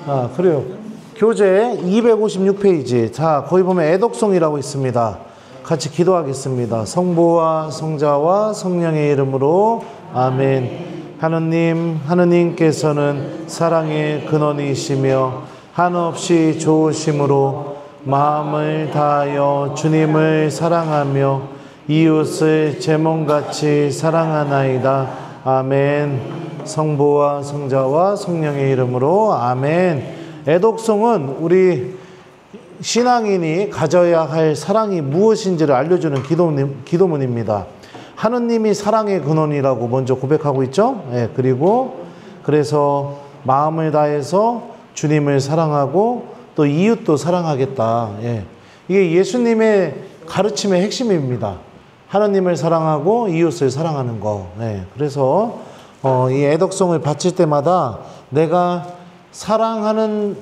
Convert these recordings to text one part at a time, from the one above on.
아, 그래요. 교재 256페이지. 자, 거기 보면 애독송이라고 있습니다. 같이 기도하겠습니다. 성부와 성자와 성령의 이름으로 아멘. 하느님께서는 사랑의 근원이시며 한없이 좋으심으로 마음을 다하여 주님을 사랑하며 이웃을 제 몸같이 사랑하나이다. 아멘. 성부와 성자와 성령의 이름으로 아멘. 애독송은 우리 신앙인이 가져야 할 사랑이 무엇인지를 알려주는 기도문입니다. 하느님이 사랑의 근원이라고 먼저 고백하고 있죠. 예, 그래서 마음을 다해서 주님을 사랑하고 또 이웃도 사랑하겠다. 예, 이게 예수님의 가르침의 핵심입니다. 하느님을 사랑하고 이웃을 사랑하는 거. 예, 그래서 이 애독송을 바칠 때마다 내가 사랑하는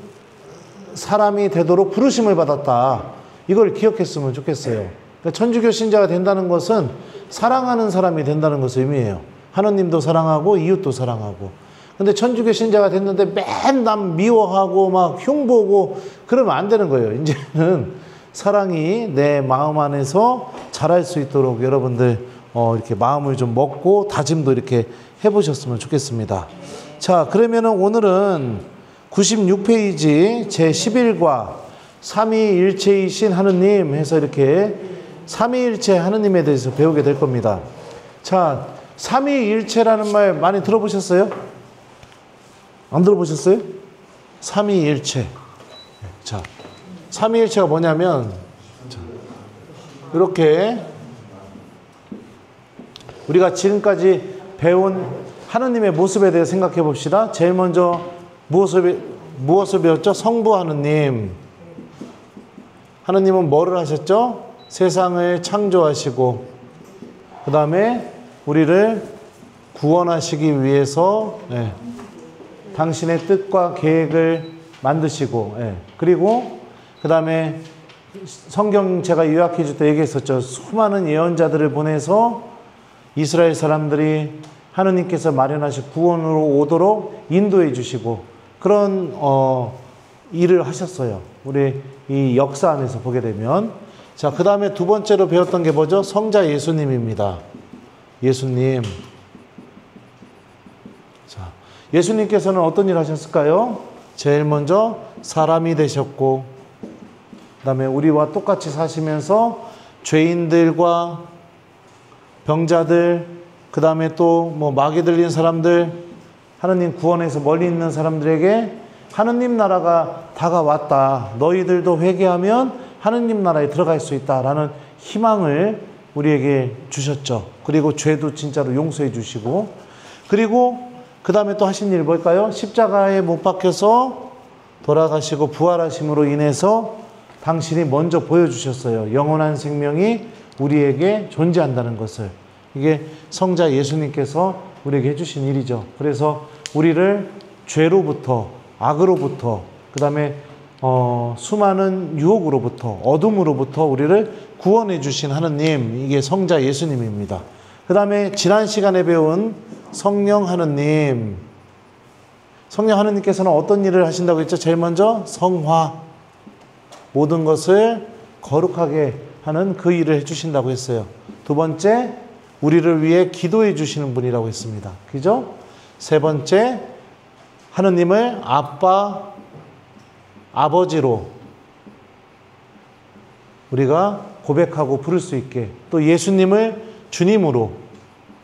사람이 되도록 부르심을 받았다. 이걸 기억했으면 좋겠어요. 그러니까 천주교 신자가 된다는 것은 사랑하는 사람이 된다는 것을 의미해요. 하느님도 사랑하고 이웃도 사랑하고. 근데 천주교 신자가 됐는데 맨 남 미워하고 막 흉보고 그러면 안 되는 거예요. 이제는 사랑이 내 마음 안에서 자랄 수 있도록 여러분들 이렇게 마음을 좀 먹고 다짐도 이렇게 해보셨으면 좋겠습니다. 자, 그러면은 오늘은 96페이지 제11과 삼위일체이신 하느님 해서 이렇게 삼위일체 하느님에 대해서 배우게 될 겁니다. 자, 삼위일체라는 말 많이 들어보셨어요? 안 들어보셨어요? 삼위일체. 자, 삼위일체가 뭐냐면 이렇게 우리가 지금까지 배운 하느님의 모습에 대해 생각해 봅시다. 제일 먼저 무엇을 배웠죠? 성부 하느님. 하느님은 뭐를 하셨죠? 세상을 창조하시고 그 다음에 우리를 구원하시기 위해서 당신의 뜻과 계획을 만드시고 그리고 그 다음에 성경 제가 요약해 줄 때 얘기했었죠. 수많은 예언자들을 보내서 이스라엘 사람들이 하느님께서 마련하신 구원으로 오도록 인도해 주시고 그런 일을 하셨어요. 우리 이 역사 안에서 보게 되면. 자, 그 다음에 두 번째로 배웠던 게 뭐죠? 성자 예수님입니다. 예수님. 자, 예수님께서는 어떤 일 하셨을까요? 제일 먼저 사람이 되셨고 그 다음에 우리와 똑같이 사시면서 죄인들과 병자들 그 다음에 또 뭐 마귀 들린 사람들 하느님 구원에서 멀리 있는 사람들에게 하느님 나라가 다가왔다. 너희들도 회개하면 하느님 나라에 들어갈 수 있다라는 희망을 우리에게 주셨죠. 그리고 죄도 진짜로 용서해 주시고 그리고 그 다음에 또 하신 일이 뭘까요? 십자가에 못 박혀서 돌아가시고 부활하심으로 인해서 당신이 먼저 보여주셨어요. 영원한 생명이 우리에게 존재한다는 것을. 이게 성자 예수님께서 우리에게 해주신 일이죠. 그래서 우리를 죄로부터 악으로부터 그 다음에 수많은 유혹으로부터 어둠으로부터 우리를 구원해 주신 하느님, 이게 성자 예수님입니다. 그 다음에 지난 시간에 배운 성령 하느님. 성령 하느님께서는 어떤 일을 하신다고 했죠? 제일 먼저 성화, 모든 것을 거룩하게 하는 그 일을 해주신다고 했어요. 두 번째, 우리를 위해 기도해 주시는 분이라고 했습니다. 그죠? 세 번째, 하느님을 아버지로 우리가 고백하고 부를 수 있게, 또 예수님을 주님으로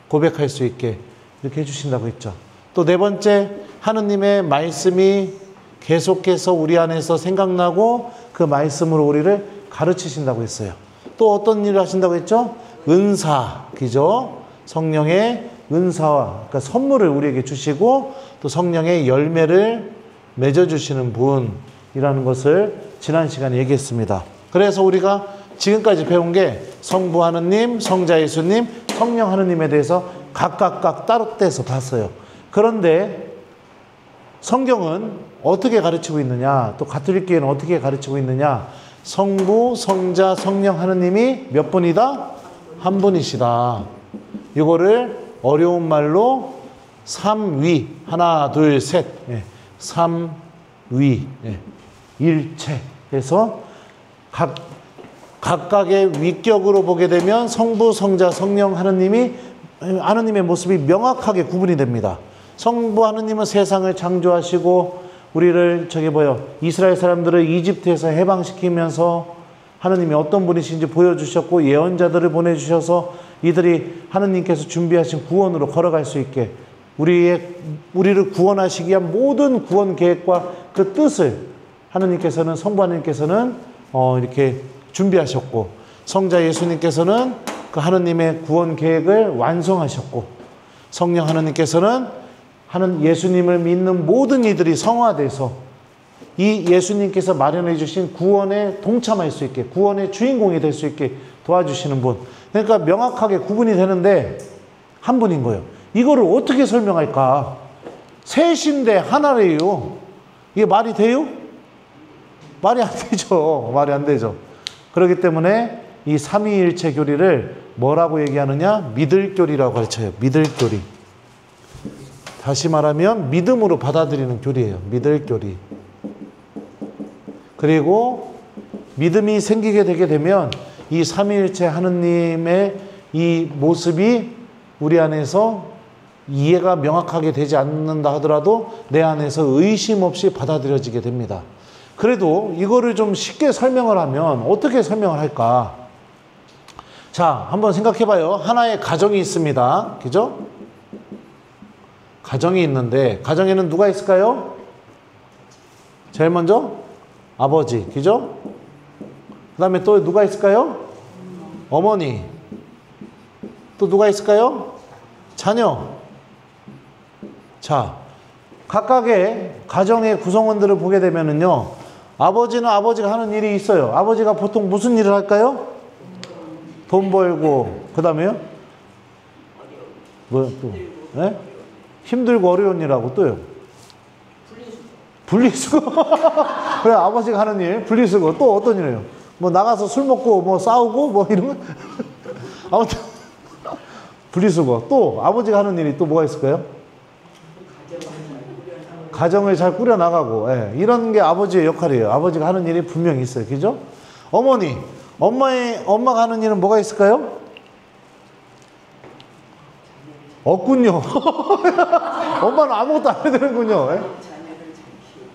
고백할 수 있게 이렇게 해주신다고 했죠. 또 네 번째, 하느님의 말씀이 계속해서 우리 안에서 생각나고 그 말씀으로 우리를 가르치신다고 했어요. 또 어떤 일을 하신다고 했죠? 은사, 그죠? 성령의 은사와 그러니까 선물을 우리에게 주시고 또 성령의 열매를 맺어주시는 분이라는 것을 지난 시간에 얘기했습니다. 그래서 우리가 지금까지 배운 게 성부 하느님, 성자 예수님, 성령 하느님에 대해서 각각 따로 떼서 봤어요. 그런데 성경은 어떻게 가르치고 있느냐, 또 가톨릭교회는 어떻게 가르치고 있느냐, 성부, 성자, 성령 하느님이 몇 분이다? 한 분이시다. 이거를 어려운 말로 삼위, 하나, 둘, 셋, 위, 예. 일체 해서 각각의 위격으로 보게 되면 성부, 성자, 성령 하느님의 모습이 명확하게 구분이 됩니다. 성부 하느님은 세상을 창조하시고 우리를 이스라엘 사람들을 이집트에서 해방시키면서 하느님이 어떤 분이신지 보여주셨고 예언자들을 보내주셔서 이들이 하느님께서 준비하신 구원으로 걸어갈 수 있게 우리를 구원하시기 위한 모든 구원 계획과 그 뜻을 하느님께서는 성부 하느님께서는 이렇게 준비하셨고 성자 예수님께서는 그 하느님의 구원 계획을 완성하셨고 성령 하느님께서는 예수님을 믿는 모든 이들이 성화돼서 이 예수님께서 마련해 주신 구원에 동참할 수 있게 구원의 주인공이 될 수 있게 도와주시는 분. 그러니까 명확하게 구분이 되는데 한 분인 거예요. 이거를 어떻게 설명할까? 셋인데 하나래요. 이게 말이 돼요? 말이 안 되죠. 말이 안 되죠. 그렇기 때문에 이 삼위일체 교리를 뭐라고 얘기하느냐? 믿을교리라고 가르쳐요. 믿을교리. 다시 말하면 믿음으로 받아들이는 교리예요. 믿을교리. 그리고 믿음이 생기게 되게 되면 이 삼위일체 하느님의 이 모습이 우리 안에서 이해가 명확하게 되지 않는다 하더라도 내 안에서 의심 없이 받아들여지게 됩니다. 그래도 이거를 좀 쉽게 설명을 하면 어떻게 설명을 할까? 자, 한번 생각해 봐요. 하나의 가정이 있습니다. 그죠? 가정이 있는데 가정에는 누가 있을까요? 제일 먼저 아버지, 그죠? 그 다음에 또 누가 있을까요? 어머니. 또 누가 있을까요? 자녀. 자, 각각의 가정의 구성원들을 보게 되면은요, 아버지는 아버지가 하는 일이 있어요. 아버지가 보통 무슨 일을 할까요? 돈 벌고, 그 다음에요? 뭐, 또, 네? 힘들고 어려운 일하고 또요? 분리수거. 그래, 아버지가 하는 일, 분리수거. 또 어떤 일이에요? 뭐 나가서 술 먹고 뭐 싸우고 뭐 이런 거? 아무튼 분리수거. 또 아버지가 하는 일이 또 뭐가 있을까요? 가정을 잘 꾸려나가고, 예, 이런 게 아버지의 역할이에요. 아버지가 하는 일이 분명히 있어요. 그죠? 어머니. 엄마가 하는 일은 뭐가 있을까요? 없군요. 엄마는 아무것도 안 해야 되는군요. 예?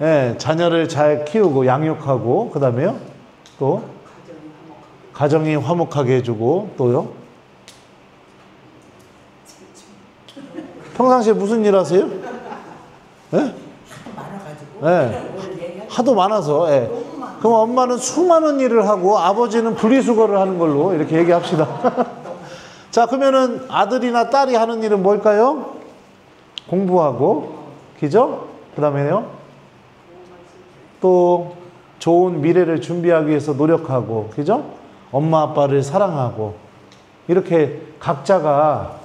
예, 자녀를 잘 키우고 양육하고, 그 다음에요? 또 가정이 화목하게 해주고, 또요? 평상시에 무슨 일 하세요? 예? 예. 하도 많아서. 예. 그럼 엄마는 수많은 일을 하고 아버지는 분리수거를 하는 걸로 이렇게 얘기합시다. 자, 그러면은 아들이나 딸이 하는 일은 뭘까요? 공부하고, 그죠? 그 다음에요? 또 좋은 미래를 준비하기 위해서 노력하고, 그죠? 엄마 아빠를 사랑하고, 이렇게 각자가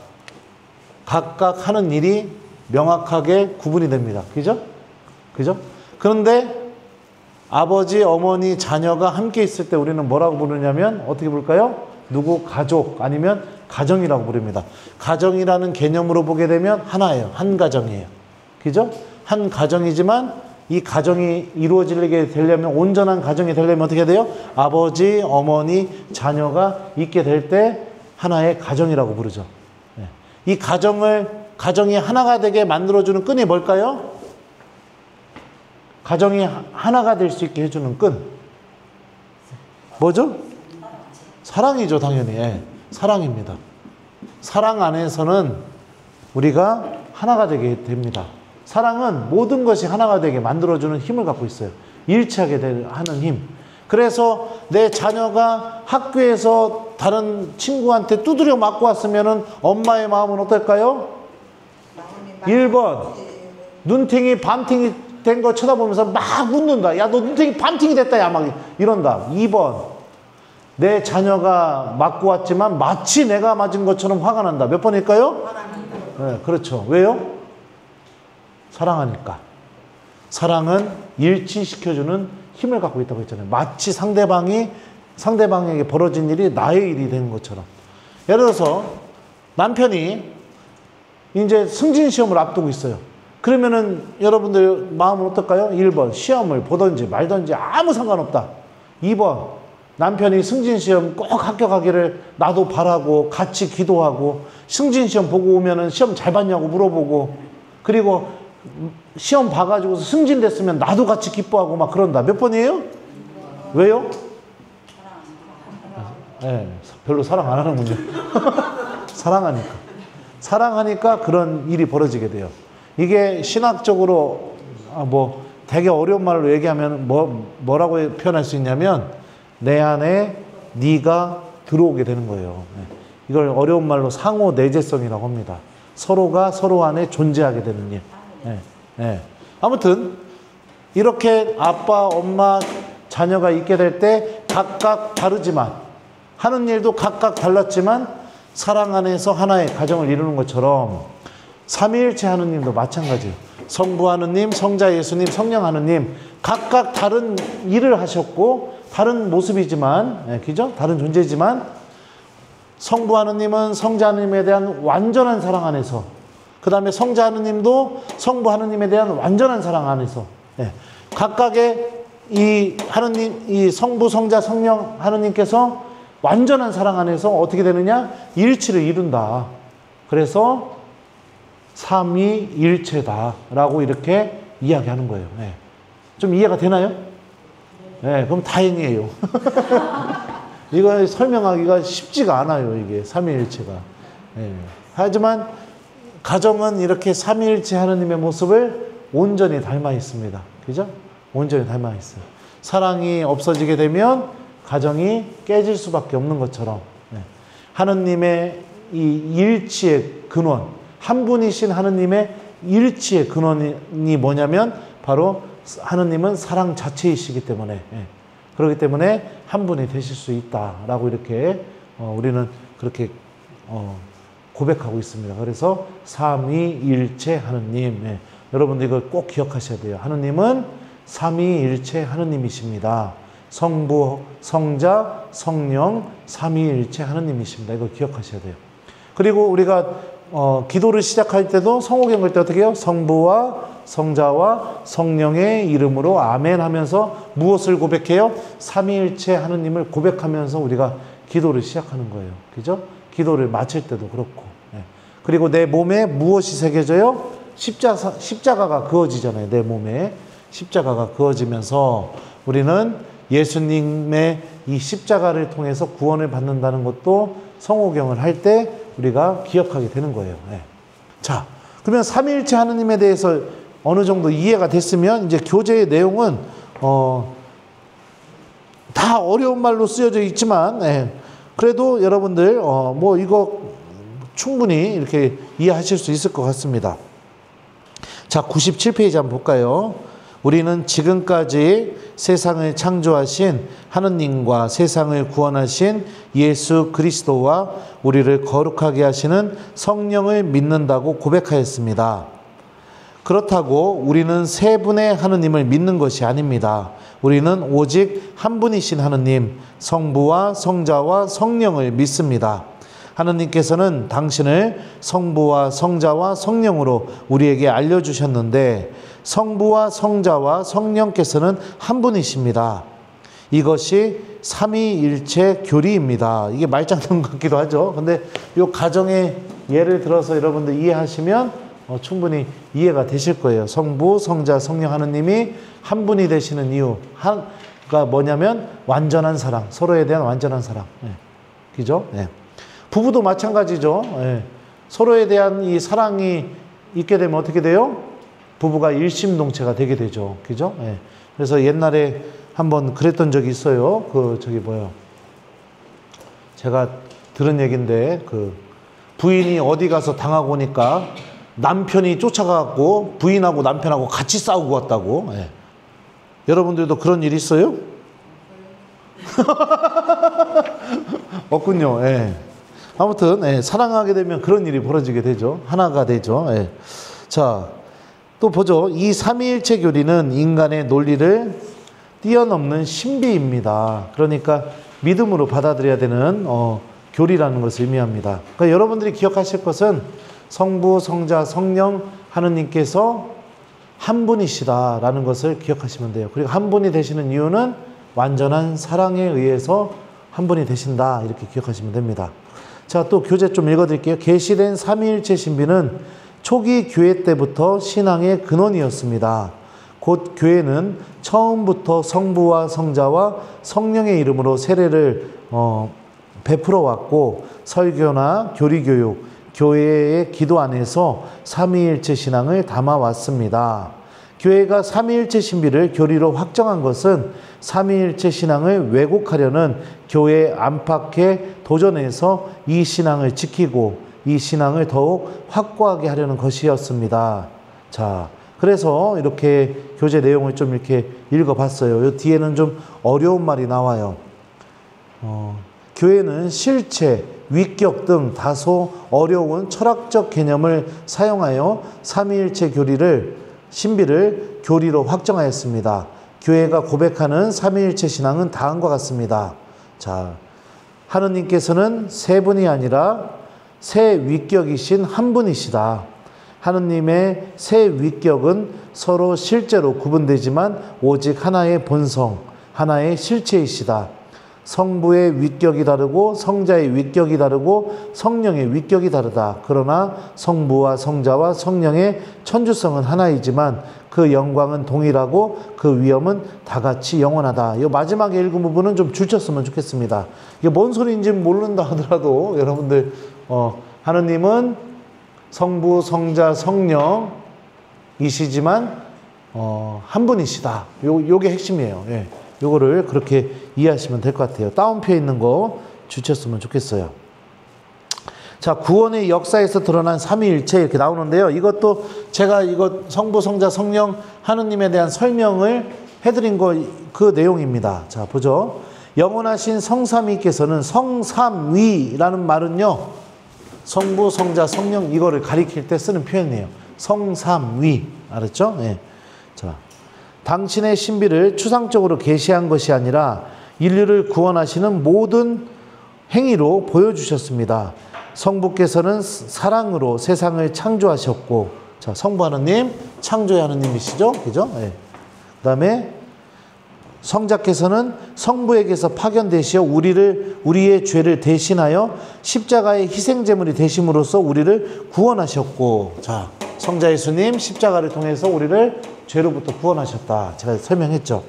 각각 하는 일이 명확하게 구분이 됩니다. 그죠? 그죠? 그런데 아버지, 어머니, 자녀가 함께 있을 때 우리는 뭐라고 부르냐면 어떻게 부를까요? 누구 가족 아니면 가정이라고 부릅니다. 가정이라는 개념으로 보게 되면 하나예요. 한 가정이에요. 그죠? 한 가정이지만 이 가정이 이루어지게 되려면, 온전한 가정이 되려면 어떻게 돼요? 아버지, 어머니, 자녀가 있게 될 때 하나의 가정이라고 부르죠. 이 가정이 하나가 되게 만들어주는 끈이 뭘까요? 가정이 하나가 될 수 있게 해주는 끈. 뭐죠? 사랑이죠, 당연히. 예, 사랑입니다. 사랑 안에서는 우리가 하나가 되게 됩니다. 사랑은 모든 것이 하나가 되게 만들어주는 힘을 갖고 있어요. 일치하게 하는 힘. 그래서 내 자녀가 학교에서 다른 친구한테 두드려 맞고 왔으면 엄마의 마음은 어떨까요? 1번, 눈탱이 밤탱이 된 거 쳐다보면서 막 웃는다. 야, 너 눈탱이 밤탱이 됐다. 야, 막 이런다. 2번, 내 자녀가 맞고 왔지만 마치 내가 맞은 것처럼 화가 난다. 몇 번일까요? 네, 그렇죠. 왜요? 사랑하니까. 사랑은 일치시켜주는 힘을 갖고 있다고 했잖아요. 마치 상대방에게 벌어진 일이 나의 일이 되는 것처럼. 예를 들어서 남편이 이제 승진 시험을 앞두고 있어요. 그러면은 여러분들 마음은 어떨까요? 1번 시험을 보든지 말든지 아무 상관없다. 2번 남편이 승진시험 꼭 합격하기를 나도 바라고 같이 기도하고 승진시험 보고 오면은 시험 잘 봤냐고 물어보고 그리고 시험 봐가지고 승진됐으면 나도 같이 기뻐하고 막 그런다. 몇 번이에요? 왜요? 네, 별로 사랑 안 하는군요. 사랑하니까 그런 일이 벌어지게 돼요. 이게 신학적으로 뭐 되게 어려운 말로 얘기하면 뭐라고 표현할 수 있냐면 내 안에 네가 들어오게 되는 거예요. 이걸 어려운 말로 상호 내재성이라고 합니다. 서로가 서로 안에 존재하게 되는 일. 아무튼 이렇게 아빠, 엄마, 자녀가 있게 될 때 각각 다르지만 하는 일도 각각 달랐지만 사랑 안에서 하나의 가정을 이루는 것처럼 삼위일체 하느님도 마찬가지예요. 성부 하느님, 성자 예수님, 성령 하느님 각각 다른 일을 하셨고 다른 모습이지만 그죠? 다른 존재지만 성부 하느님은 성자 하느님에 대한 완전한 사랑 안에서 그 다음에 성자 하느님도 성부 하느님에 대한 완전한 사랑 안에서 각각의 이 하느님, 이 성부, 성자, 성령 하느님께서 완전한 사랑 안에서 어떻게 되느냐? 일치를 이룬다. 그래서 삼위일체다라고 이렇게 이야기하는 거예요. 좀 이해가 되나요? 그럼 다행이에요. 이거 설명하기가 쉽지가 않아요. 이게 삼위일체가. 하지만 가정은 이렇게 삼위일체 하느님의 모습을 온전히 닮아 있습니다. 그죠? 온전히 닮아 있어요. 사랑이 없어지게 되면 가정이 깨질 수밖에 없는 것처럼 하느님의 이 일치의 근원, 한 분이신 하느님의 일치의 근원이 뭐냐면 바로 하느님은 사랑 자체이시기 때문에 그렇기 때문에 한 분이 되실 수 있다라고 이렇게 우리는 그렇게 고백하고 있습니다. 그래서 삼위일체 하느님, 여러분들 이걸 꼭 기억하셔야 돼요. 하느님은 삼위일체 하느님이십니다. 성부, 성자, 성령, 삼위일체 하느님이십니다. 이거 기억하셔야 돼요. 그리고 우리가 기도를 시작할 때도 성호경 걸 때 어떻게 해요? 성부와 성자와 성령의 이름으로 아멘 하면서 무엇을 고백해요? 삼위일체 하느님을 고백하면서 우리가 기도를 시작하는 거예요. 그죠? 기도를 마칠 때도 그렇고. 그리고 내 몸에 무엇이 새겨져요? 십자가가 그어지잖아요. 내 몸에 십자가가 그어지면서 우리는 예수님의 이 십자가를 통해서 구원을 받는다는 것도 성호경을 할 때 우리가 기억하게 되는 거예요. 자, 그러면 삼위일체 하느님에 대해서 어느 정도 이해가 됐으면 이제 교재의 내용은 다 어려운 말로 쓰여져 있지만 그래도 여러분들 뭐 이거 충분히 이렇게 이해하실 수 있을 것 같습니다. 자, 97페이지 한번 볼까요? 우리는 지금까지 세상을 창조하신 하느님과 세상을 구원하신 예수 그리스도와 우리를 거룩하게 하시는 성령을 믿는다고 고백하였습니다. 그렇다고 우리는 세 분의 하느님을 믿는 것이 아닙니다. 우리는 오직 한 분이신 하느님, 성부와 성자와 성령을 믿습니다. 하느님께서는 당신을 성부와 성자와 성령으로 우리에게 알려주셨는데 성부와 성자와 성령께서는 한 분이십니다. 이것이 삼위일체 교리입니다. 이게 말장난 같기도 하죠. 근데 이 가정의 예를 들어서 여러분들 이해하시면 충분히 이해가 되실 거예요. 성부, 성자, 성령 하느님이 한 분이 되시는 이유가 뭐냐면 완전한 사랑, 서로에 대한 완전한 사랑. 그죠? 부부도 마찬가지죠. 서로에 대한 이 사랑이 있게 되면 어떻게 돼요? 부부가 일심동체가 되게 되죠. 그죠? 그래서 옛날에 한번 그랬던 적이 있어요. 제가 들은 얘기인데, 부인이 어디 가서 당하고 오니까 남편이 쫓아가고 부인하고 남편하고 같이 싸우고 왔다고. 여러분들도 그런 일 있어요? 없군요. 아무튼 사랑하게 되면 그런 일이 벌어지게 되죠. 하나가 되죠. 자, 또 보죠. 이 삼위일체 교리는 인간의 논리를 뛰어넘는 신비입니다. 그러니까 믿음으로 받아들여야 되는 교리라는 것을 의미합니다. 그러니까 여러분들이 기억하실 것은 성부, 성자, 성령 하느님께서 한 분이시다라는 것을 기억하시면 돼요. 그리고 한 분이 되시는 이유는 완전한 사랑에 의해서 한 분이 되신다. 이렇게 기억하시면 됩니다. 자, 또 교재 좀 읽어드릴게요. 계시된 삼위일체 신비는 초기 교회 때부터 신앙의 근원이었습니다. 곧 교회는 처음부터 성부와 성자와 성령의 이름으로 세례를 베풀어 왔고 설교나 교리교육, 교회의 기도 안에서 삼위일체 신앙을 담아왔습니다. 교회가 삼위일체 신비를 교리로 확정한 것은 삼위일체 신앙을 왜곡하려는 교회의 안팎의 도전에서 이 신앙을 지키고 이 신앙을 더욱 확고하게 하려는 것이었습니다. 자, 그래서 이렇게 교재 내용을 좀 이렇게 읽어봤어요. 이 뒤에는 좀 어려운 말이 나와요. 교회는 실체, 위격 등 다소 어려운 철학적 개념을 사용하여 삼위일체 신비를 교리로 확정하였습니다. 교회가 고백하는 삼위일체 신앙은 다음과 같습니다. 자, 하느님께서는 세 분이 아니라 세 위격이신 한 분이시다. 하느님의 세 위격은 서로 실제로 구분되지만 오직 하나의 본성, 하나의 실체이시다. 성부의 위격이 다르고 성자의 위격이 다르고 성령의 위격이 다르다. 그러나 성부와 성자와 성령의 천주성은 하나이지만 그 영광은 동일하고 그 위엄은 다 같이 영원하다. 이 마지막에 읽은 부분은 좀 줄쳤으면 좋겠습니다. 이게 뭔 소리인지 모른다 하더라도 여러분들 하느님은 성부, 성자, 성령이시지만 한 분이시다. 요게 핵심이에요. 예. 요거를 그렇게 이해하시면 될 것 같아요. 다운표에 있는 거 주셨으면 좋겠어요. 자, 구원의 역사에서 드러난 삼위일체 이렇게 나오는데요. 이것도 제가 성부, 성자, 성령 하느님에 대한 설명을 해드린 그 내용입니다. 자, 보죠. 영원하신 성삼위께서는 성삼위라는 말은요. 성부, 성자, 성령 이거를 가리킬 때 쓰는 표현이에요. 성삼위. 알았죠? 네. 자, 당신의 신비를 추상적으로 계시한 것이 아니라 인류를 구원하시는 모든 행위로 보여주셨습니다. 성부께서는 사랑으로 세상을 창조하셨고, 자, 성부 하느님, 창조의 하느님이시죠? 그죠? 네. 그 다음에 성자께서는 성부에게서 파견되시어 우리의 죄를 대신하여 십자가의 희생제물이 되심으로써 우리를 구원하셨고, 자, 성자 예수님 십자가를 통해서 우리를 죄로부터 구원하셨다. 제가 설명했죠.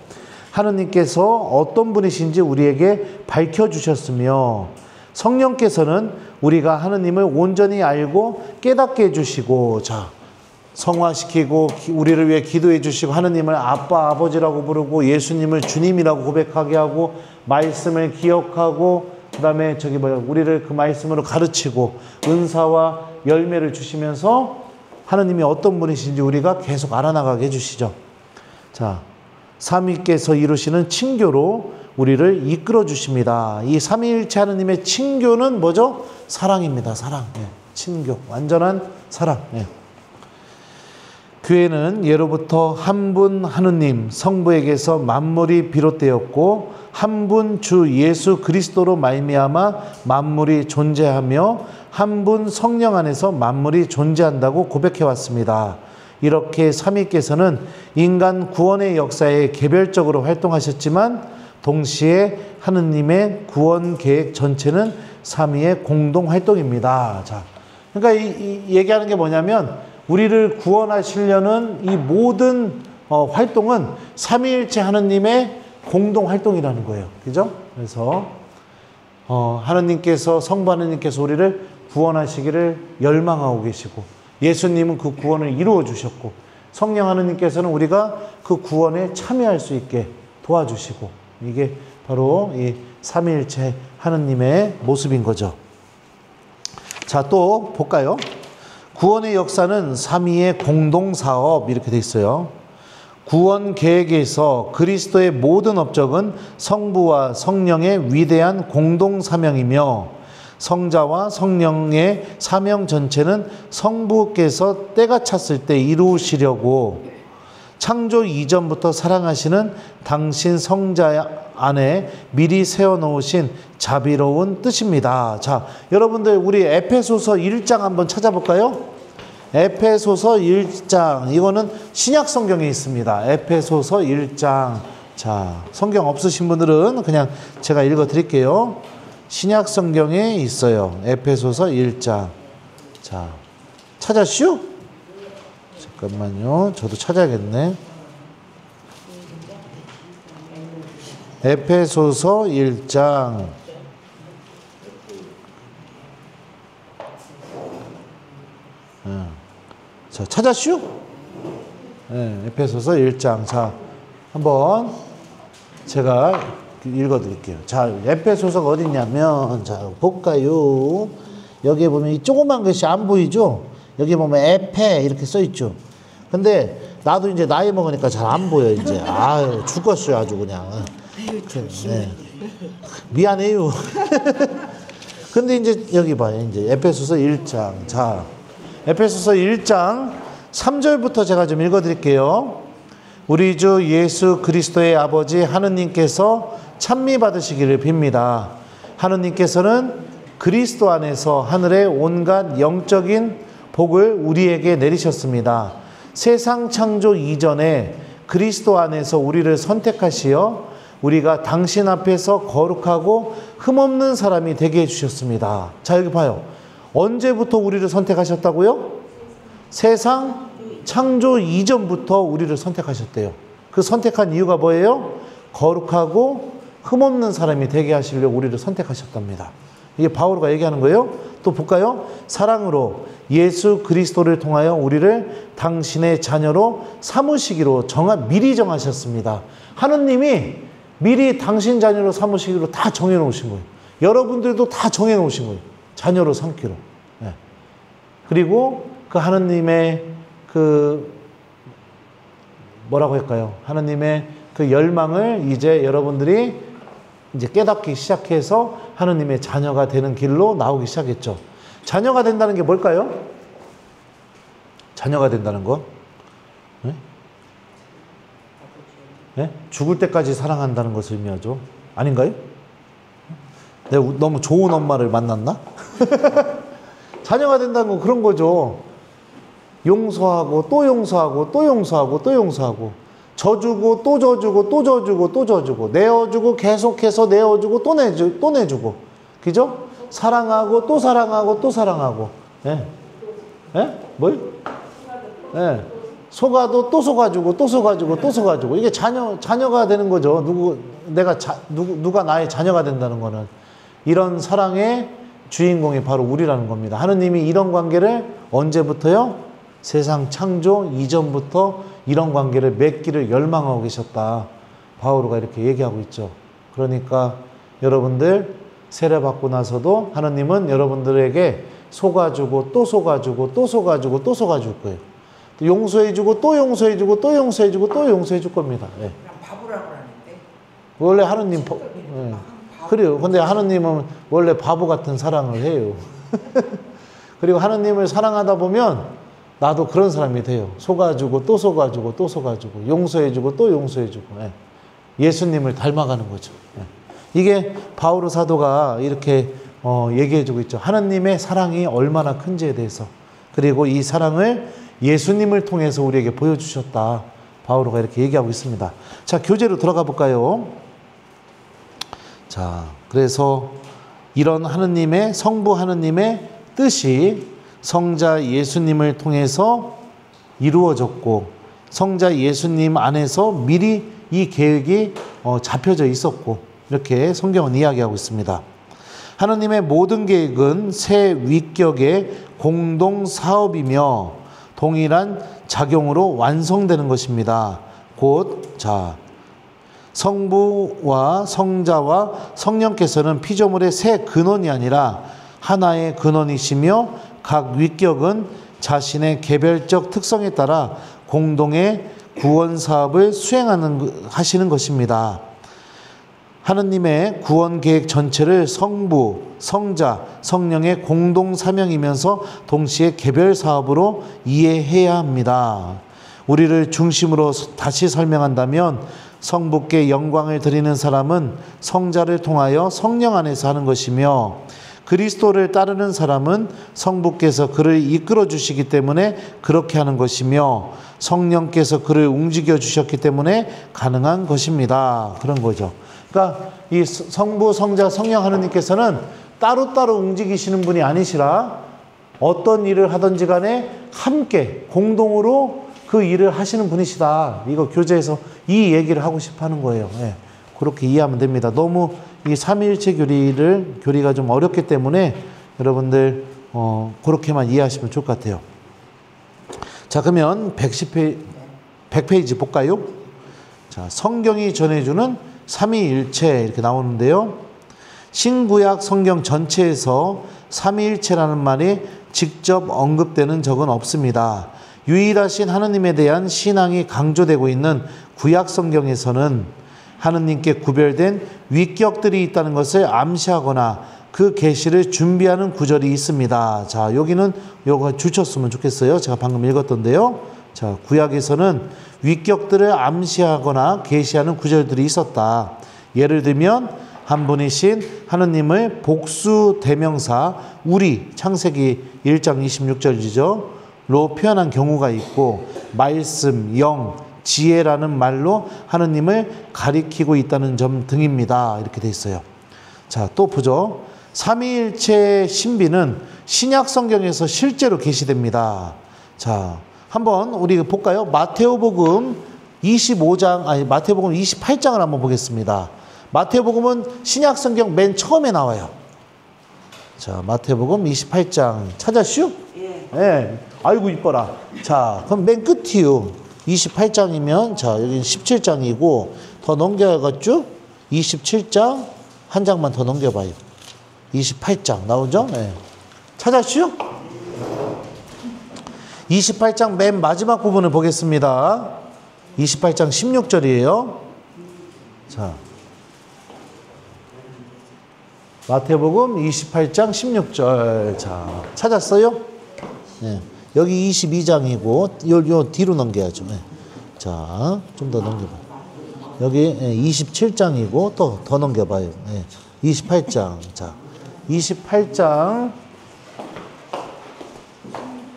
하느님께서 어떤 분이신지 우리에게 밝혀주셨으며 성령께서는 우리가 하느님을 온전히 알고 깨닫게 해주시고, 자, 성화시키고 우리를 위해 기도해 주시고 하느님을 아빠, 아버지라고 부르고 예수님을 주님이라고 고백하게 하고 말씀을 기억하고 그 다음에 우리를 그 말씀으로 가르치고 은사와 열매를 주시면서 하느님이 어떤 분이신지 우리가 계속 알아나가게 해주시죠. 자, 삼위께서 이루시는 친교로 우리를 이끌어 주십니다. 이 삼위일체 하느님의 친교는 뭐죠? 사랑입니다. 사랑. 네. 친교. 완전한 사랑. 네. 교회는 예로부터 한 분 하느님 성부에게서 만물이 비롯되었고 한 분 주 예수 그리스도로 말미암아 만물이 존재하며 한 분 성령 안에서 만물이 존재한다고 고백해 왔습니다. 이렇게 삼위께서는 인간 구원의 역사에 개별적으로 활동하셨지만 동시에 하느님의 구원 계획 전체는 삼위의 공동 활동입니다. 자, 그러니까 이 얘기하는 게 뭐냐면 우리를 구원하시려는 이 모든 활동은 삼위일체 하느님의 공동 활동이라는 거예요. 그죠? 그래서 하느님께서 성부 하느님께서 우리를 구원하시기를 열망하고 계시고 예수님은 그 구원을 이루어 주셨고 성령 하느님께서는 우리가 그 구원에 참여할 수 있게 도와주시고 이게 바로 이 삼위일체 하느님의 모습인 거죠. 자, 또 볼까요? 구원의 역사는 삼위의 공동사업 이렇게 돼 있어요. 구원 계획에서 그리스도의 모든 업적은 성부와 성령의 위대한 공동사명이며 성자와 성령의 사명 전체는 성부께서 때가 찼을 때 이루시려고 창조 이전부터 사랑하시는 당신 성자 안에 미리 세워놓으신 자비로운 뜻입니다. 자, 여러분들 우리 에페소서 1장 한번 찾아볼까요? 에페소서 1장. 이거는 신약 성경에 있습니다. 에페소서 1장. 자, 성경 없으신 분들은 그냥 제가 읽어 드릴게요. 신약 성경에 있어요. 에페소서 1장. 자, 찾았슈? 잠깐만요. 저도 찾아야겠네. 에페소서 1장. 자, 찾았슈? 네, 에페소서 1장. 자, 한번 제가 읽어 드릴게요. 자, 에페소서가 어디 있냐면, 자, 볼까요? 여기에 보면 이 조그만 것이 안 보이죠? 여기 보면 에페 이렇게 써 있죠? 근데 나도 이제 나이 먹으니까 잘 안 보여, 이제. 아유, 죽었어요, 아주 그냥. 네. 미안해요. 근데 이제 여기 봐요. 이제 에페소서 1장. 자, 에페소서 1장 3절부터 제가 좀 읽어 드릴게요. 우리 주 예수 그리스도의 아버지 하느님께서 찬미 받으시기를 빕니다. 하느님께서는 그리스도 안에서 하늘의 온갖 영적인 복을 우리에게 내리셨습니다. 세상 창조 이전에 그리스도 안에서 우리를 선택하시어 우리가 당신 앞에서 거룩하고 흠없는 사람이 되게 해주셨습니다. 자, 여기 봐요. 언제부터 우리를 선택하셨다고요? 세상 창조 이전부터 우리를 선택하셨대요. 그 선택한 이유가 뭐예요? 거룩하고 흠없는 사람이 되게 하시려고 우리를 선택하셨답니다. 이게 바오로가 얘기하는 거예요. 또 볼까요? 사랑으로 예수 그리스도를 통하여 우리를 당신의 자녀로 삼으시기로 미리 정하셨습니다. 하느님이 미리 당신 자녀로 삼으시기로 다 정해놓으신 거예요. 여러분들도 다 정해놓으신 거예요. 자녀로 삼기로. 네. 그리고 그 하느님의 뭐라고 할까요? 하느님의 그 열망을 이제 여러분들이 이제 깨닫기 시작해서 하느님의 자녀가 되는 길로 나오기 시작했죠. 자녀가 된다는 게 뭘까요? 자녀가 된다는 거? 네? 네? 죽을 때까지 사랑한다는 것을 의미하죠. 아닌가요? 내가 너무 좋은 엄마를 만났나? 자녀가 된다는 건 그런 거죠. 용서하고 또 용서하고 또 용서하고 또 용서하고 져주고 또 져주고 또 져주고 또 져주고 내어주고 계속해서 내어주고 또 내주고 그죠? 사랑하고 또 사랑하고 또 사랑하고 예? 예? 뭘? 예. 속아도 또 속아주고 또 속아주고 또 속아주고 이게 자녀가 되는 거죠. 누가 나의 자녀가 된다는 거는 이런 사랑의 주인공이 바로 우리라는 겁니다. 하느님이 이런 관계를 언제부터요? 세상 창조 이전부터 이런 관계를 맺기를 열망하고 계셨다. 바오로가 이렇게 얘기하고 있죠. 그러니까 여러분들 세례받고 나서도 하느님은 여러분들에게 속아주고 또 속아주고 또 속아주고 또 속아줄 거예요. 또 용서해주고 또 용서해주고 또 용서해주고 또 용서해줄 겁니다. 예. 바보라고 하는데 원래 하느님 예. 그래요. 근데 하느님은 원래 바보 같은 사랑을 해요. 그리고 하느님을 사랑하다 보면 나도 그런 사람이 돼요. 속아주고 또 속아주고 또 속아주고 용서해주고 또 용서해주고 예. 예수님을 닮아가는 거죠. 예. 이게 바오로 사도가 이렇게 얘기해주고 있죠. 하느님의 사랑이 얼마나 큰지에 대해서. 그리고 이 사랑을 예수님을 통해서 우리에게 보여주셨다. 바오로가 이렇게 얘기하고 있습니다. 자, 교재로 들어가 볼까요? 자, 그래서 이런 하느님의 성부 하느님의 뜻이 성자 예수님을 통해서 이루어졌고 성자 예수님 안에서 미리 이 계획이 잡혀져 있었고 이렇게 성경은 이야기하고 있습니다. 하느님의 모든 계획은 새 위격의 공동 사업이며 동일한 작용으로 완성되는 것입니다. 곧 성부와 성자와 성령께서는 피조물의 새 근원이 아니라 하나의 근원이시며 각 위격은 자신의 개별적 특성에 따라 공동의 구원 사업을 하시는 것입니다. 하느님의 구원 계획 전체를 성부, 성자, 성령의 공동 사명이면서 동시에 개별 사업으로 이해해야 합니다. 우리를 중심으로 다시 설명한다면 성부께 영광을 드리는 사람은 성자를 통하여 성령 안에서 하는 것이며 그리스도를 따르는 사람은 성부께서 그를 이끌어 주시기 때문에 그렇게 하는 것이며 성령께서 그를 움직여 주셨기 때문에 가능한 것입니다. 그런 거죠. 그러니까 이 성부, 성자, 성령 하느님께서는 따로따로 움직이시는 분이 아니시라 어떤 일을 하든지 간에 함께 공동으로 그 일을 하시는 분이시다. 이거 교재에서 이 얘기를 하고 싶어 하는 거예요. 예. 그렇게 이해하면 됩니다. 너무 이 삼위일체 교리가 좀 어렵기 때문에 여러분들 그렇게만 이해하시면 좋을 것 같아요. 자, 그러면 100페이지 볼까요? 자, 성경이 전해주는 삼위일체 이렇게 나오는데요. 신구약 성경 전체에서 삼위일체라는 말이 직접 언급되는 적은 없습니다. 유일하신 하느님에 대한 신앙이 강조되고 있는 구약 성경에서는 하느님께 구별된 위격들이 있다는 것을 암시하거나 그 계시를 준비하는 구절이 있습니다. 자, 여기는 요거 주셨으면 좋겠어요. 제가 방금 읽었던데요. 자, 구약에서는 위격들을 암시하거나 계시하는 구절들이 있었다. 예를 들면 한 분이신 하느님을 복수 대명사 우리 창세기 1장 26절이죠. 로 표현한 경우가 있고 말씀, 영, 지혜라는 말로 하느님을 가리키고 있다는 점 등입니다. 이렇게 돼 있어요. 자, 또 보죠. 삼위일체 신비는 신약 성경에서 실제로 계시됩니다. 자, 한번 우리 볼까요? 마태복음 28장을 한번 보겠습니다. 마태복음은 신약 성경 맨 처음에 나와요. 자, 마태복음 28장 찾았슈? 예. 네. 아이고 이뻐라. 자, 그럼 맨 끝이요. 28장이면 자, 여기는 17장이고 더 넘겨갔죠? 27장 한 장만 더 넘겨봐요. 28장 나오죠? 네. 찾았슈? 28장 맨 마지막 부분을 보겠습니다. 28장 16절이에요. 자, 마태복음 28장 16절. 자, 찾았어요? 네. 여기 22장이고 요 뒤로 넘겨야죠. 네. 자, 좀 더 넘겨봐. 여기 27장이고 또 더 넘겨봐요. 네. 28장. 자, 28장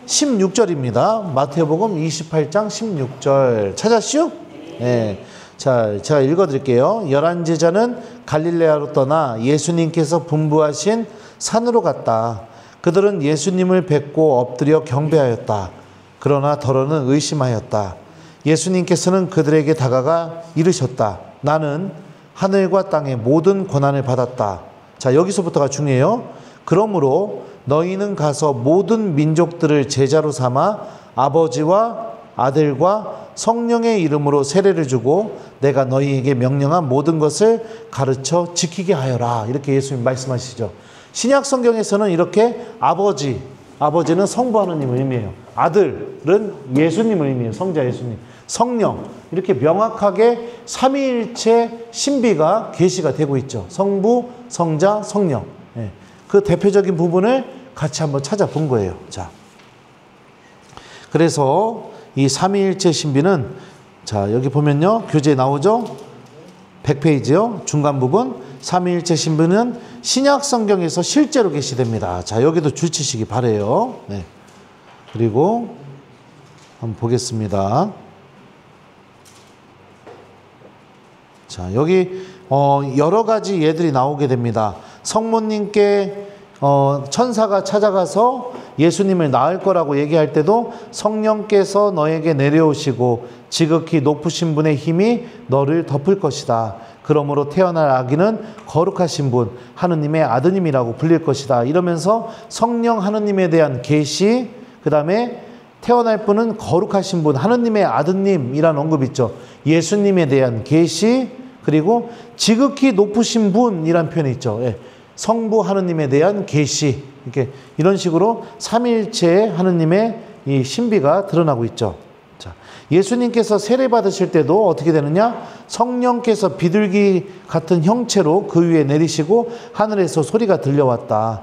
16절입니다. 마태복음 28장 16절. 찾았슈? 네. 자, 제가 읽어드릴게요. 11제자는 갈릴레아로 떠나 예수님께서 분부하신 산으로 갔다. 그들은 예수님을 뵙고 엎드려 경배하였다. 그러나 더러는 의심하였다. 예수님께서는 그들에게 다가가 이르셨다. 나는 하늘과 땅의 모든 권한을 받았다. 자, 여기서부터가 중요해요. 그러므로 너희는 가서 모든 민족들을 제자로 삼아 아버지와 아들과 성령의 이름으로 세례를 주고 내가 너희에게 명령한 모든 것을 가르쳐 지키게 하여라. 이렇게 예수님 말씀하시죠. 신약 성경에서는 이렇게 아버지는 성부 하느님을 의미해요. 아들은 예수님을 의미해요. 성자 예수님. 성령 이렇게 명확하게 삼위일체 신비가 계시가 되고 있죠. 성부, 성자, 성령. 예. 그 대표적인 부분을 같이 한번 찾아본 거예요. 자, 그래서 이 삼위일체 신비는 자, 여기 보면요. 교재에 나오죠. 100페이지요. 중간 부분. 삼위일체 신비는 신약 성경에서 실제로 계시됩니다. 자, 여기도 줄치시기 바래요. 네. 그리고 한번 보겠습니다. 자, 여기 여러 가지 예들이 나오게 됩니다. 성모님께 천사가 찾아가서 예수님을 낳을 거라고 얘기할 때도 성령께서 너에게 내려오시고 지극히 높으신 분의 힘이 너를 덮을 것이다. 그러므로 태어날 아기는 거룩하신 분, 하느님의 아드님이라고 불릴 것이다. 이러면서 성령 하느님에 대한 계시, 그 다음에 태어날 분은 거룩하신 분, 하느님의 아드님이라는 언급이 있죠. 예수님에 대한 계시, 그리고 지극히 높으신 분이라는 표현이 있죠. 예. 성부 하느님에 대한 계시, 이렇게 이런 식으로 삼위일체의 하느님의 이 신비가 드러나고 있죠. 자, 예수님께서 세례 받으실 때도 어떻게 되느냐? 성령께서 비둘기 같은 형체로 그 위에 내리시고 하늘에서 소리가 들려왔다.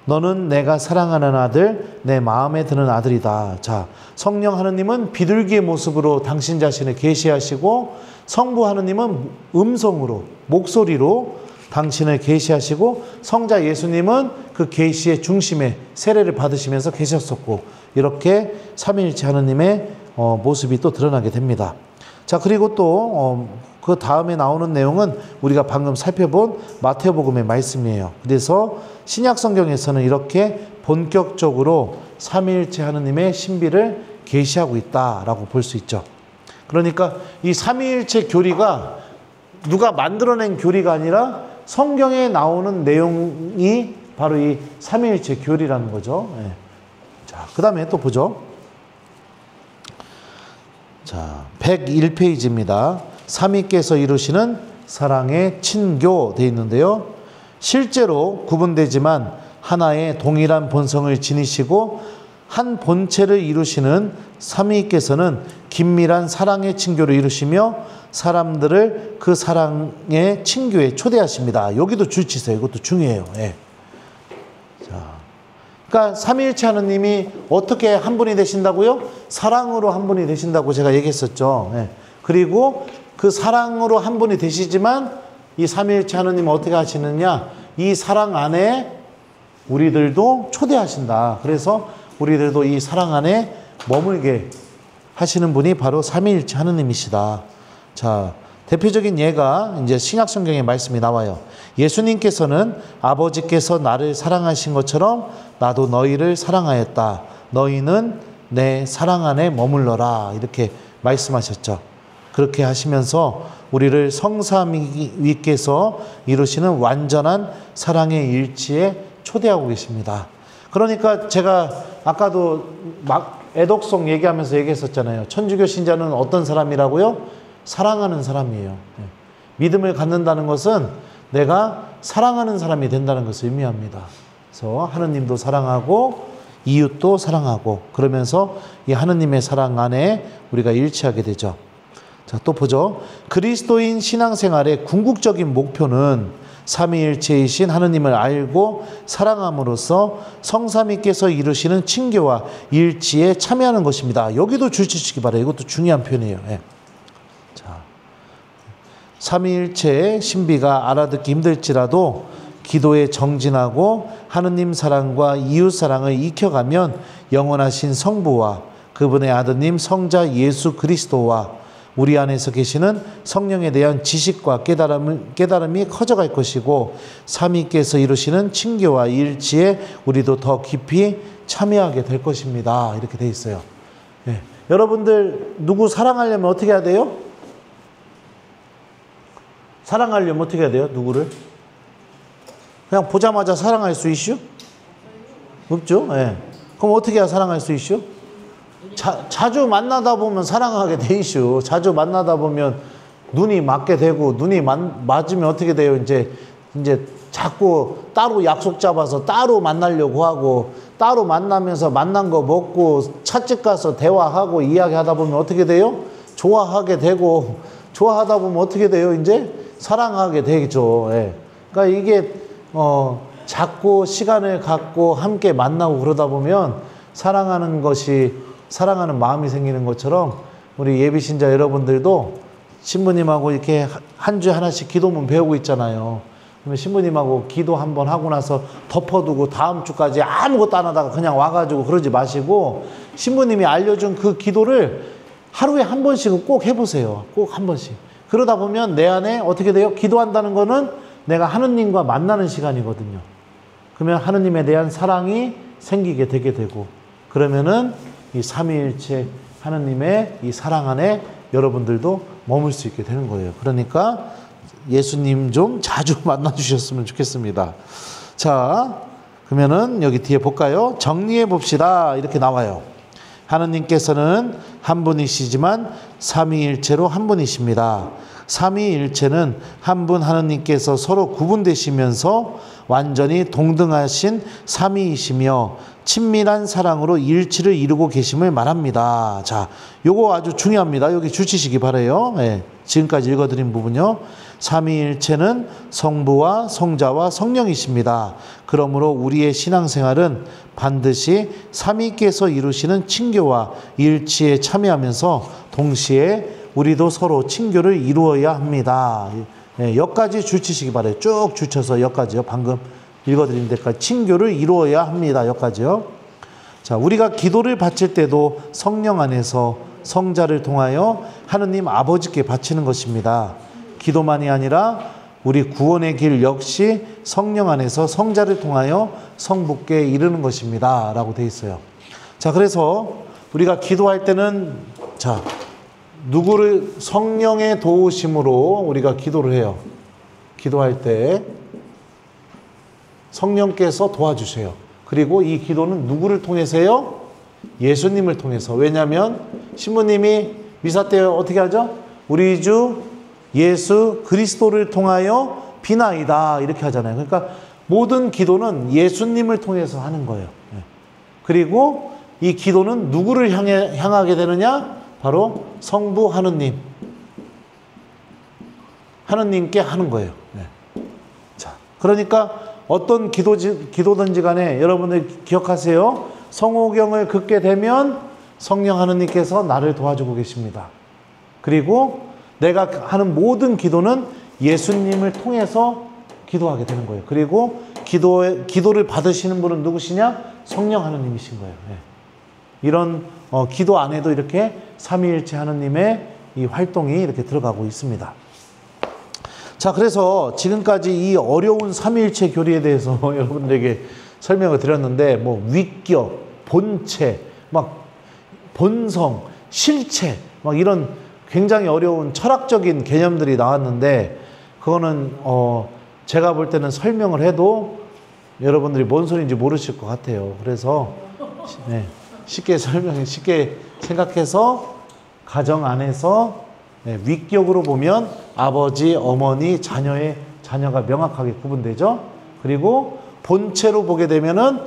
너는 내가 사랑하는 아들, 내 마음에 드는 아들이다. 자, 성령 하느님은 비둘기의 모습으로 당신 자신을 계시하시고 성부 하느님은 음성으로, 목소리로 당신을 계시하시고 성자 예수님은 그 그 계시의 중심에 세례를 받으시면서 계셨었고, 이렇게 삼위일체 하느님의 모습이 또 드러나게 됩니다. 자, 그리고 또 그 다음에 나오는 내용은 우리가 방금 살펴본 마태복음의 말씀이에요. 그래서 신약 성경에서는 이렇게 본격적으로 삼위일체 하느님의 신비를 계시하고 있다라고 볼 수 있죠. 그러니까 이 삼위일체 교리가 누가 만들어낸 교리가 아니라 성경에 나오는 내용이 바로 이 삼위일체 교리라는 거죠. 예. 자, 그 다음에 또 보죠. 자, 101페이지입니다. 삼위께서 이루시는 사랑의 친교 되어 있는데요. 실제로 구분되지만 하나의 동일한 본성을 지니시고 한 본체를 이루시는 삼위께서는 긴밀한 사랑의 친교를 이루시며 사람들을 그 사랑의 친교에 초대하십니다. 여기도 줄치세요. 이것도 중요해요. 예. 자, 그러니까 삼위일체 하느님이 어떻게 한 분이 되신다고요? 사랑으로 한 분이 되신다고 제가 얘기했었죠. 예. 그리고 그 사랑으로 한 분이 되시지만 이 삼위일체 하느님은 어떻게 하시느냐? 이 사랑 안에 우리들도 초대하신다. 그래서 우리들도 이 사랑 안에 머물게 하시는 분이 바로 삼위일체 하느님이시다. 자, 대표적인 예가 이제 신약 성경의 말씀이 나와요. 예수님께서는 아버지께서 나를 사랑하신 것처럼 나도 너희를 사랑하였다. 너희는 내 사랑 안에 머물러라. 이렇게 말씀하셨죠. 그렇게 하시면서 우리를 성삼위께서 이루시는 완전한 사랑의 일치에 초대하고 계십니다. 그러니까 제가 아까도 막 애독송 얘기하면서 얘기했었잖아요. 천주교 신자는 어떤 사람이라고요? 사랑하는 사람이에요. 믿음을 갖는다는 것은 내가 사랑하는 사람이 된다는 것을 의미합니다. 그래서 하느님도 사랑하고 이웃도 사랑하고 그러면서 이 하느님의 사랑 안에 우리가 일치하게 되죠. 자, 또 보죠. 그리스도인 신앙생활의 궁극적인 목표는 삼위일체이신 하느님을 알고 사랑함으로써 성삼위께서 이루시는 친교와 일치에 참여하는 것입니다. 여기도 줄치시기 바라요. 이것도 중요한 표현이에요. 예. 자, 삼위일체의 신비가 알아듣기 힘들지라도 기도에 정진하고 하느님 사랑과 이웃 사랑을 익혀가면 영원하신 성부와 그분의 아드님 성자 예수 그리스도와 우리 안에서 계시는 성령에 대한 지식과 깨달음이 커져갈 것이고 삼위께서 이루시는 친교와 일치에 우리도 더 깊이 참여하게 될 것입니다. 이렇게 돼 있어요. 네. 여러분들 누구 사랑하려면 어떻게 해야 돼요? 사랑하려면 어떻게 해야 돼요? 누구를? 그냥 보자마자 사랑할 수 있슈? 없죠? 네. 그럼 어떻게 해야 사랑할 수 있슈? 자주 만나다 보면 사랑하게 돼 있슈. 자주 만나다 보면 눈이 맞게 되고, 눈이 맞으면 어떻게 돼요? 이제 자꾸 따로 약속 잡아서 따로 만나려고 하고, 따로 만나면서 만난 거 먹고 찻집 가서 대화하고 이야기하다 보면 어떻게 돼요? 좋아하게 되고, 좋아하다 보면 어떻게 돼요? 이제 사랑하게 되겠죠. 예. 그러니까 이게 자꾸 시간을 갖고 함께 만나고 그러다 보면 사랑하는 마음이 생기는 것처럼 우리 예비신자 여러분들도 신부님하고 이렇게 한 주에 하나씩 기도문 배우고 있잖아요. 그러면 신부님하고 기도 한번 하고 나서 덮어두고 다음 주까지 아무것도 안 하다가 그냥 와가지고 그러지 마시고 신부님이 알려준 그 기도를 하루에 한 번씩은 꼭 해보세요. 꼭 한 번씩. 그러다 보면 내 안에 어떻게 돼요? 기도한다는 거는 내가 하느님과 만나는 시간이거든요. 그러면 하느님에 대한 사랑이 생기게 되게 되고 그러면은 이 삼위일체 하느님의 이 사랑 안에 여러분들도 머물 수 있게 되는 거예요. 그러니까 예수님 좀 자주 만나 주셨으면 좋겠습니다. 자, 그러면은 여기 뒤에 볼까요? 정리해 봅시다. 이렇게 나와요. 하느님께서는 한 분이시지만 삼위일체로 한 분이십니다. 삼위일체는 한 분 하느님께서 서로 구분되시면서 완전히 동등하신 삼위이시며 친밀한 사랑으로 일치를 이루고 계심을 말합니다. 자, 요거 아주 중요합니다. 여기 주치시기 바라요. 네, 지금까지 읽어드린 부분요. 삼위일체는 성부와 성자와 성령이십니다. 그러므로 우리의 신앙생활은 반드시 삼위께서 이루시는 친교와 일치에 참여하면서 동시에 우리도 서로 친교를 이루어야 합니다. 네, 여기까지 줄치시기 바라요. 쭉 줄쳐서 여기까지요. 방금 읽어드린 데까지 친교를 이루어야 합니다. 여기까지요. 자, 우리가 기도를 바칠 때도 성령 안에서 성자를 통하여 하느님 아버지께 바치는 것입니다. 기도만이 아니라 우리 구원의 길 역시 성령 안에서 성자를 통하여 성부께 이르는 것입니다. 라고 되어 있어요. 자, 그래서 우리가 기도할 때는, 자, 누구를, 성령의 도우심으로 우리가 기도를 해요. 기도할 때 성령께서 도와주세요. 그리고 이 기도는 누구를 통해서 해요? 예수님을 통해서. 왜냐하면 신부님이 미사 때 어떻게 하죠? 우리 주 예수 그리스도를 통하여 비나이다 이렇게 하잖아요. 그러니까 모든 기도는 예수님을 통해서 하는 거예요. 그리고 이 기도는 누구를 향하게 되느냐? 바로 성부 하느님께 하는 거예요. 자, 그러니까 어떤 기도든지 간에 여러분들 기억하세요. 성호경을 긋게 되면 성령 하느님께서 나를 도와주고 계십니다. 그리고 내가 하는 모든 기도는 예수님을 통해서 기도하게 되는 거예요. 그리고 기도를 받으시는 분은 누구시냐? 성령 하느님이신 거예요. 이런 기도 안에도 이렇게 삼위일체 하느님의 이 활동이 이렇게 들어가고 있습니다. 자, 그래서 지금까지 이 어려운 삼위일체 교리에 대해서 여러분들에게 설명을 드렸는데, 뭐 위격, 본체, 막 본성, 실체, 막 이런 굉장히 어려운 철학적인 개념들이 나왔는데, 그거는 제가 볼 때는 설명을 해도 여러분들이 뭔 소리인지 모르실 것 같아요. 그래서 쉽게 생각해서 가정 안에서 위격으로 보면 아버지, 어머니, 자녀가 명확하게 구분되죠. 그리고 본체로 보게 되면은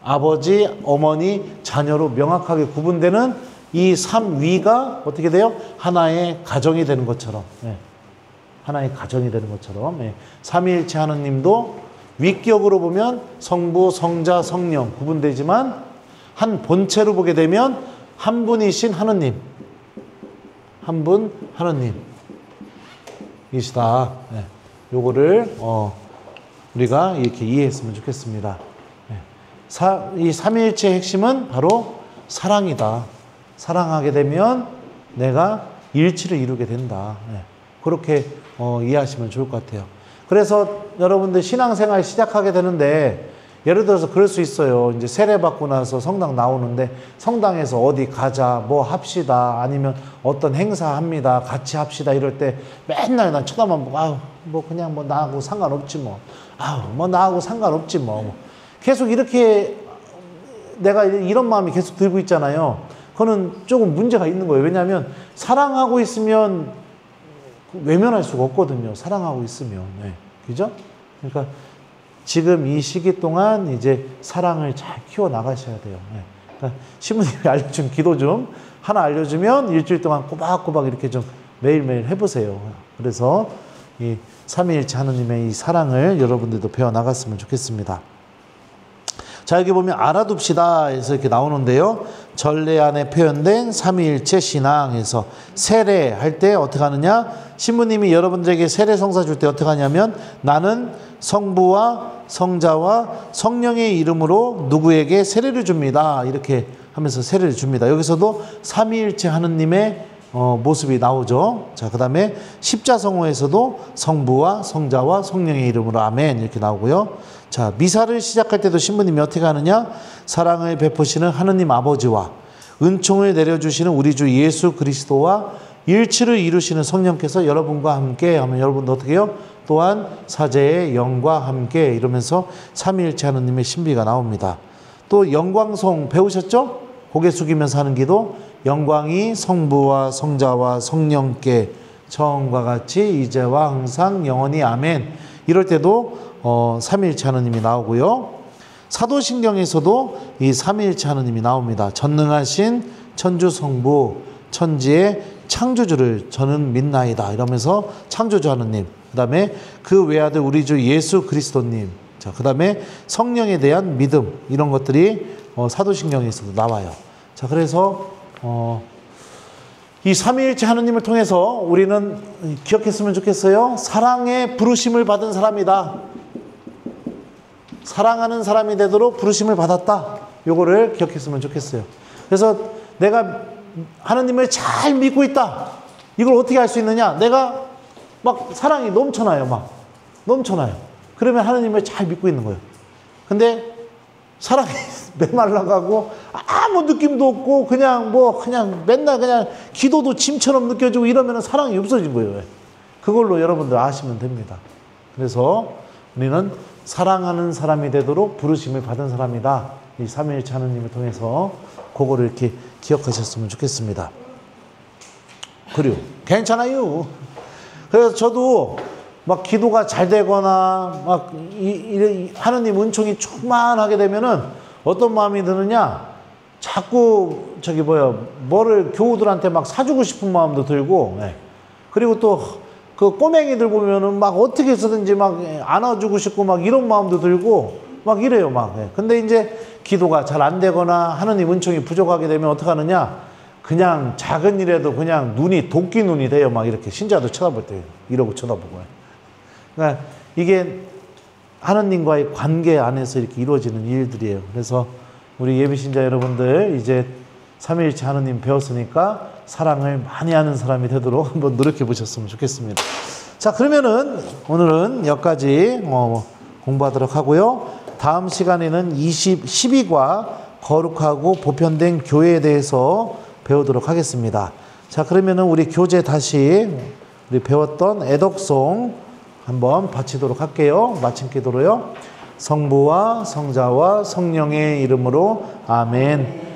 아버지, 어머니, 자녀로 명확하게 구분되는 이 삼위가 어떻게 돼요? 하나의 가정이 되는 것처럼. 하나의 가정이 되는 것처럼. 삼위일체 하느님도 위격으로 보면 성부, 성자, 성령 구분되지만 한 본체로 보게 되면 한 분이신 하느님. 한 분 하느님이시다. 요거를 우리가 이렇게 이해했으면 좋겠습니다. 이 삼위일체의 핵심은 바로 사랑이다. 사랑하게 되면 내가 일치를 이루게 된다. 그렇게 이해하시면 좋을 것 같아요. 그래서 여러분들 신앙생활 시작하게 되는데, 예를 들어서 그럴 수 있어요. 이제 세례받고 나서 성당 나오는데 성당에서 어디 가자, 뭐 합시다, 아니면 어떤 행사 합니다, 같이 합시다 이럴 때 맨날 난 쳐다만 보고, 아우 뭐 그냥 뭐 나하고 상관없지 뭐, 아우 뭐 나하고 상관없지 뭐, 계속 이렇게 내가 이런 마음이 계속 들고 있잖아요. 그거는 조금 문제가 있는 거예요. 왜냐하면 사랑하고 있으면 외면할 수가 없거든요. 사랑하고 있으면. 그죠? 그러니까 지금 이 시기 동안 이제 사랑을 잘 키워 나가셔야 돼요. 그러니까 신부님이 알려준 기도 좀 하나 알려주면 일주일 동안 꼬박꼬박 이렇게 좀 매일매일 해보세요. 그래서 이 삼위일체 하느님의 이 사랑을 여러분들도 배워 나갔으면 좋겠습니다. 자, 여기 보면 알아둡시다 해서 이렇게 나오는데요. 전례 안에 표현된 삼위일체 신앙에서 세례할 때 어떻게 하느냐? 신부님이 여러분들에게 세례 성사 줄 때 어떻게 하냐면, 나는 성부와 성자와 성령의 이름으로 누구에게 세례를 줍니다. 이렇게 하면서 세례를 줍니다. 여기서도 삼위일체 하느님의 모습이 나오죠. 자, 그 다음에 십자성호에서도 성부와 성자와 성령의 이름으로 아멘 이렇게 나오고요. 자, 미사를 시작할 때도 신부님이 어떻게 하느냐? 사랑을 베푸시는 하느님 아버지와 은총을 내려주시는 우리 주 예수 그리스도와 일치를 이루시는 성령께서 여러분과 함께 하면, 여러분도 어떻게 해요? 또한 사제의 영과 함께 이러면서 삼위일체 하느님의 신비가 나옵니다. 또 영광송 배우셨죠? 고개 숙이면서 하는 기도, 영광이 성부와 성자와 성령께 처음과 같이 이제와 항상 영원히 아멘. 이럴 때도 삼위일체 하느님이 나오고요. 사도신경에서도 이 삼위일체 하느님이 나옵니다. 전능하신 천주성부, 천지의 창조주를 저는 믿나이다 이러면서 창조주 하느님, 그 다음에 그 외아들 우리 주 예수 그리스도님, 자, 그 다음에 성령에 대한 믿음, 이런 것들이 사도신경에서도 나와요. 자, 그래서 이 삼위일체 하느님을 통해서 우리는 기억했으면 좋겠어요. 사랑의 부르심을 받은 사람이다. 사랑하는 사람이 되도록 부르심을 받았다. 요거를 기억했으면 좋겠어요. 그래서 내가 하나님을 잘 믿고 있다. 이걸 어떻게 할 수 있느냐? 내가 막 사랑이 넘쳐나요. 막 넘쳐나요. 그러면 하나님을 잘 믿고 있는 거예요. 근데 사랑이 메말라가고 아무 느낌도 없고 그냥 맨날 그냥 기도도 짐처럼 느껴지고 이러면 사랑이 없어진 거예요. 그걸로 여러분들 아시면 됩니다. 그래서 우리는 사랑하는 사람이 되도록 부르심을 받은 사람이다. 이 삼위일체 하나님을 통해서 그거를 이렇게 기억하셨으면 좋겠습니다. 그리고 괜찮아요. 그래서 저도 막 기도가 잘 되거나 막 하나님 은총이 충만하게 되면은 어떤 마음이 드느냐, 자꾸 뭐를 교우들한테 막 사주고 싶은 마음도 들고, 그리고 또 그 꼬맹이들 보면은 막 어떻게 해서든지 막 안아주고 싶고 막 이런 마음도 들고 막 이래요. 막. 근데 이제 기도가 잘 안 되거나 하나님 은총이 부족하게 되면 어떡하느냐, 그냥 작은 일에도 그냥 눈이 도끼 눈이 돼요. 막 이렇게 신자도 쳐다볼 때 이러고 쳐다보고. 그러니까 이게 하나님과의 관계 안에서 이렇게 이루어지는 일들이에요. 그래서 우리 예비신자 여러분들 이제 삼위일체 하나님 배웠으니까 사랑을 많이 하는 사람이 되도록 한번 노력해 보셨으면 좋겠습니다. 자, 그러면은 오늘은 여기까지 공부하도록 하고요. 다음 시간에는 12과 거룩하고 보편된 교회에 대해서 배우도록 하겠습니다. 자, 그러면은 우리 교재 다시 우리 배웠던 애독송 한번 바치도록 할게요. 마침 기도로요. 성부와 성자와 성령의 이름으로 아멘.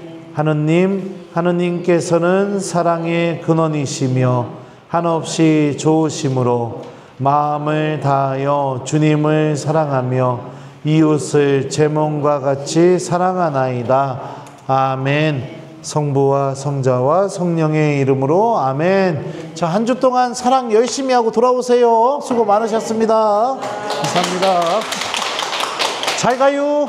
하느님께서는 사랑의 근원이시며 한없이 좋으심으로 마음을 다하여 주님을 사랑하며 이웃을 제 몸과 같이 사랑하나이다. 아멘. 성부와 성자와 성령의 이름으로 아멘. 자, 한 주 동안 사랑 열심히 하고 돌아오세요. 수고 많으셨습니다. 감사합니다. 잘 가요.